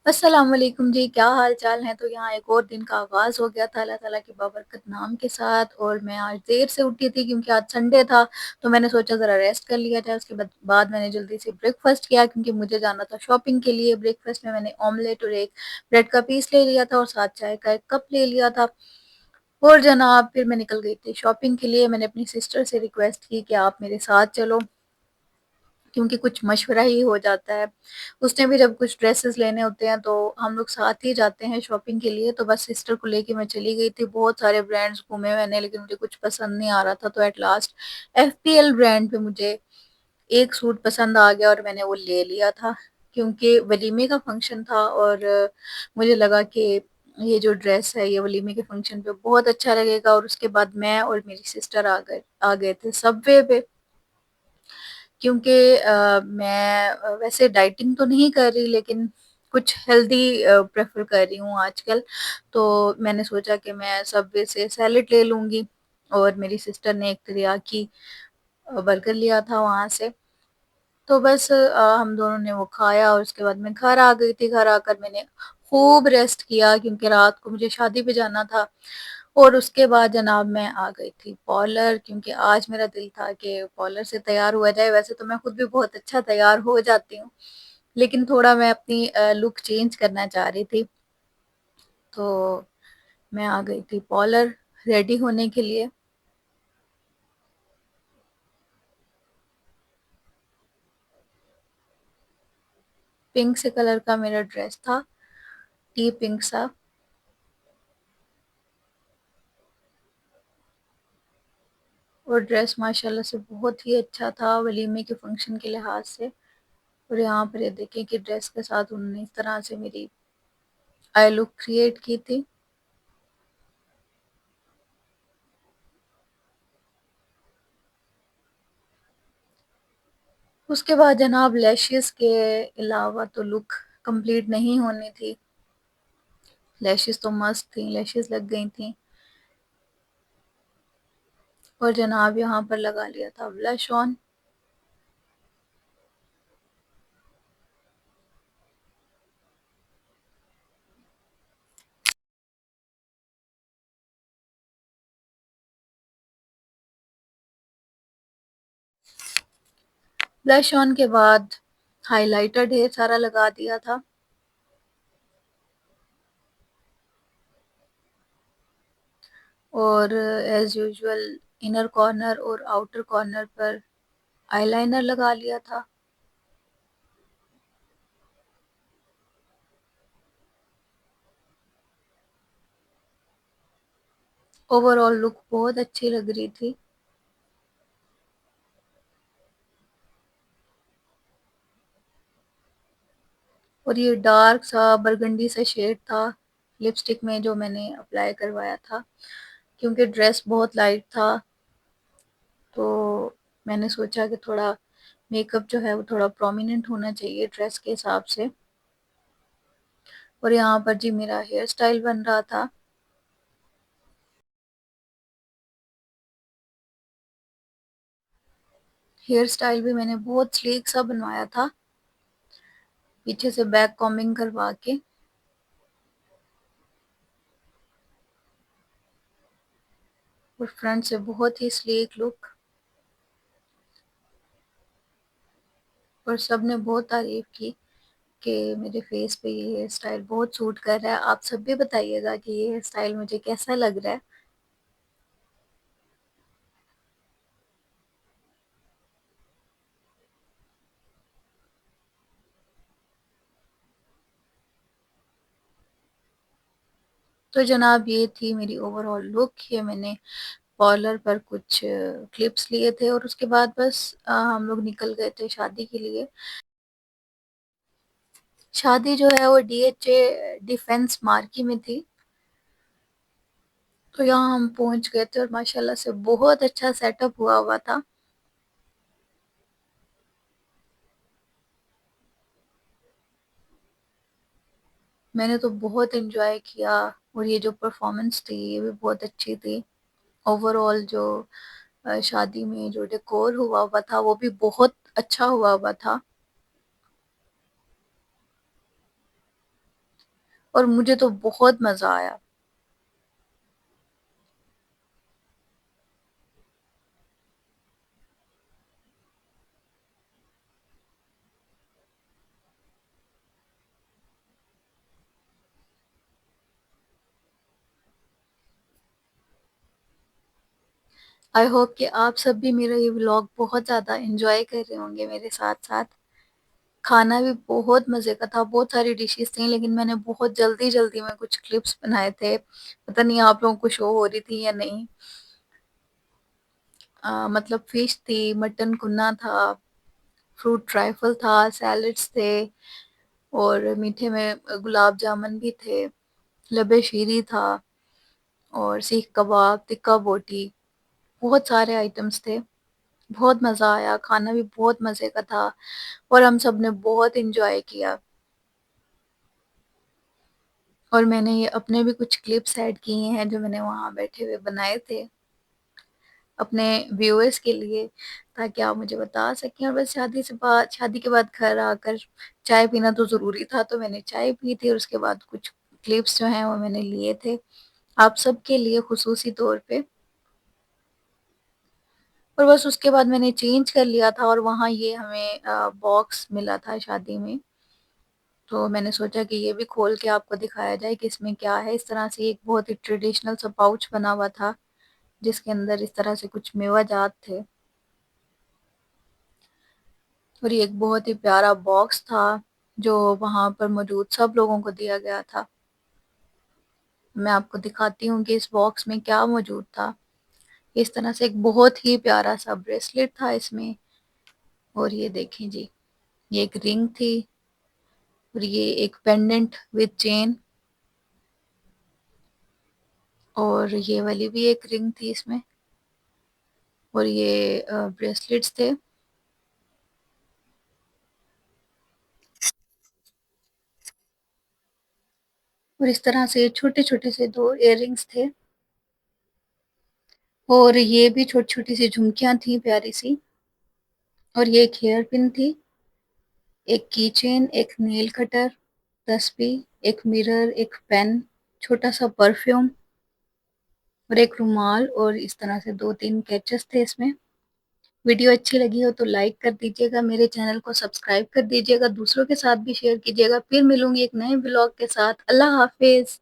السلام علیکم جی، کیا حال چال ہیں؟ تو یہاں ایک اور دن کا آغاز ہو گیا تھا اللہ تعالیٰ کی بابرکت نام کے ساتھ، اور میں آج دیر سے اٹھی تھی کیونکہ آج سنڈے تھا، تو میں نے سوچا ذرا ریسٹ کر لیا جائے۔ اس کے بعد میں نے جلدی سے بریک فاسٹ کیا کیونکہ مجھے جانا تھا شاپنگ کے لیے۔ بریک فاسٹ میں نے آملیٹ اور ایک بریڈ کا پیس لے لیا تھا اور ساتھ چائے کا ایک کپ لے لیا تھا، اور جناب پھر میں نکل گئی تھی شاپنگ کے لیے۔ میں نے اپنی سسٹر سے ریکویسٹ کی کہ آپ میرے ساتھ چلو، کیونکہ کچھ مشورہ ہی ہو جاتا ہے۔ اس نے بھی جب کچھ ڈریسز لینے ہوتے ہیں تو ہم لوگ ساتھ ہی جاتے ہیں شاپنگ کے لیے، تو بس سسٹر کو لے کے میں چلی گئی تھی۔ بہت سارے برانڈز گھومے میں نے، لیکن مجھے کچھ پسند نہیں آ رہا تھا، تو at last F P L brand پہ مجھے ایک سوٹ پسند آ گیا اور میں نے وہ لے لیا تھا، کیونکہ ولیمے کا فنکشن تھا، اور مجھے لگا کہ یہ جو ڈریس ہے یہ ولیمے کے فنکشن پہ بہت اچھا لگے گا۔ اور اس کے بعد میں اور میری سسٹر آ گئے تھے سب وے پہ، کیونکہ میں ویسے ڈائٹنگ تو نہیں کر رہی، لیکن کچھ ہیلدی پریفر کر رہی ہوں آج کل، تو میں نے سوچا کہ میں سب وے سے سیلڈ لے لوں گی، اور میری سسٹر نے ایک تریاکی برگر لیا تھا وہاں سے، تو بس ہم دونوں نے وہ کھایا، اور اس کے بعد میں گھر آ گئی تھی۔ گھر آ کر میں نے خوب ریسٹ کیا کیونکہ رات کو مجھے شادی پہ جانا تھا، اور اس کے بعد جناب میں آ گئی تھی پارلر، کیونکہ آج میرا دل تھا کہ پارلر سے تیار ہوا جائے۔ ویسے تو میں خود بھی بہت اچھا تیار ہو جاتی ہوں، لیکن تھوڑا میں اپنی لک چینج کرنا چاہ رہی تھی، تو میں آ گئی تھی پارلر ریڈی ہونے کے لیے۔ پنک سے کلر کا میرا ڈریس تھا، ٹی پنک سا، اور ڈریس ماشاءاللہ سے بہت ہی اچھا تھا ولیمے کے فنکشن کے لحاظ سے۔ اور یہاں پر یہ دیکھیں کہ ڈریس کے ساتھ انہوں نے اس طرح سے میری آئی لک کریٹ کی تھی۔ اس کے بعد جناب لیشز کے علاوہ تو لک کمپلیٹ نہیں ہونی تھی، لیشز تو مست تھیں، لیشز لگ گئی تھیں، اور جناب یہاں پر لگا لیا تھا بلش آن۔ بلش آن کے بعد ہائی لائٹر ڈھیر سارا لگا دیا تھا، اور ایز یوزول انر کارنر اور آؤٹر کارنر پر آئی لائنر لگا لیا تھا۔ اوور آل لک بہت اچھی لگ رہی تھی، اور یہ ڈارک سا برگنڈی سا شیڈ تھا لپسٹک میں جو میں نے اپلائی کروایا تھا، کیونکہ ڈریس بہت لائٹ تھا، تو میں نے سوچا کہ تھوڑا میک اپ جو ہے وہ تھوڑا پرومیننٹ ہونا چاہیے ڈریس کے حساب سے۔ اور یہاں پر جی میرا ہیئر سٹائل بن رہا تھا، ہیئر سٹائل بھی میں نے بہت سلیک سا بنوایا تھا، پیچھے سے بیک کومبنگ کروا کے، اور فرنٹ سے بہت ہی سلیک لک، اور سب نے بہت تعریف کی کہ میرے فیس پہ یہ ہیئر سٹائل بہت سوٹ کر رہا ہے۔ آپ سب بھی بتائیے گا کہ یہ ہیئر سٹائل مجھے کیسا لگ رہا ہے۔ تو جناب یہ تھی میری اوور آل لک، یہ میں نے پارلر پر کچھ کلپس لیے تھے، اور اس کے بعد بس ہم لوگ نکل گئے تھے شادی کے لیے۔ شادی جو ہے وہ ڈی ایچ اے ڈیفینس مارکی میں تھی، تو یہاں ہم پہنچ گئے تھے، اور ماشاءاللہ سے بہت اچھا سیٹ اپ ہوا تھا۔ میں نے تو بہت انجوائے کیا، اور یہ جو پرفارمنس تھی یہ بھی بہت اچھی تھی۔ اوور آل جو شادی میں جو ڈیکور ہوا تھا وہ بھی بہت اچھا ہوا تھا۔ اور مجھے تو بہت مزہ آیا۔ آئی ہوپ کہ آپ سب بھی میرا یہ ولاگ بہت زیادہ انجوائے کر رہے ہوں گے میرے ساتھ ساتھ۔ کھانا بھی بہت مزے کا تھا، بہت ساری ڈشز تھیں، لیکن میں نے بہت جلدی جلدی میں کچھ کلپس بنائے تھے، پتہ نہیں آپ لوگوں کو شو ہو رہی تھی یا نہیں۔ مطلب فش تھی، مٹن کنا تھا، فروٹ ٹرائفل تھا، سیلڈس تھے، اور میٹھے میں گلاب جامن بھی تھے، لبے شیری تھا، اور سیخ کباب، ٹکا بوٹی، بہت سارے آئٹمس تھے۔ بہت مزہ آیا، کھانا بھی بہت مزے کا تھا، اور ہم سب نے بہت انجوائے کیا۔ اور میں نے یہ اپنے بھی کچھ کلپس ایڈ کیے ہیں جو میں نے وہاں بیٹھے ہوئے بنائے تھے اپنے ویورز کے لیے، تاکہ آپ مجھے بتا سکیں۔ اور بس شادی کے بعد گھر آ کر چائے پینا تو ضروری تھا، تو میں نے چائے پی تھی، اور اس کے بعد کچھ کلپس جو ہیں وہ میں نے لیے تھے آپ سب کے لیے خصوصی طور پہ۔ اور بس اس کے بعد میں نے چینج کر لیا تھا، اور وہاں یہ ہمیں باکس ملا تھا شادی میں، تو میں نے سوچا کہ یہ بھی کھول کے آپ کو دکھایا جائے کہ اس میں کیا ہے۔ اس طرح سے ایک بہت ہی ٹریڈیشنل سا پاؤچ بنا ہوا تھا، جس کے اندر اس طرح سے کچھ میوہ جات تھے، اور یہ ایک بہت ہی پیارا باکس تھا جو وہاں پر موجود سب لوگوں کو دیا گیا تھا۔ میں آپ کو دکھاتی ہوں کہ اس باکس میں کیا موجود تھا۔ اس طرح سے ایک بہت ہی پیارا سا بریسلیٹ تھا اس میں، اور یہ دیکھیں جی، یہ ایک رنگ تھی، اور یہ ایک پینڈنٹ وتھ چین، اور یہ والی بھی ایک رنگ تھی اس میں، اور یہ بریسلیٹس تھے، اور اس طرح سے چھوٹے چھوٹے سے دو ایئر رنگس تھے، اور یہ بھی چھوٹی چھوٹی سی جھمکیاں تھیں پیاری سی، اور یہ ایک ہیئر پن تھی، ایک کی چین، ایک نیل کٹر، تسبیح، ایک مرر، ایک پین، چھوٹا سا پرفیوم، اور ایک رومال، اور اس طرح سے دو تین کیچز تھے اس میں۔ ویڈیو اچھی لگی ہو تو لائک کر دیجیے گا، میرے چینل کو سبسکرائب کر دیجیے گا، دوسروں کے ساتھ بھی شیئر کیجیے گا۔ پھر ملوں گی ایک نئے بلاگ کے ساتھ۔ اللہ حافظ۔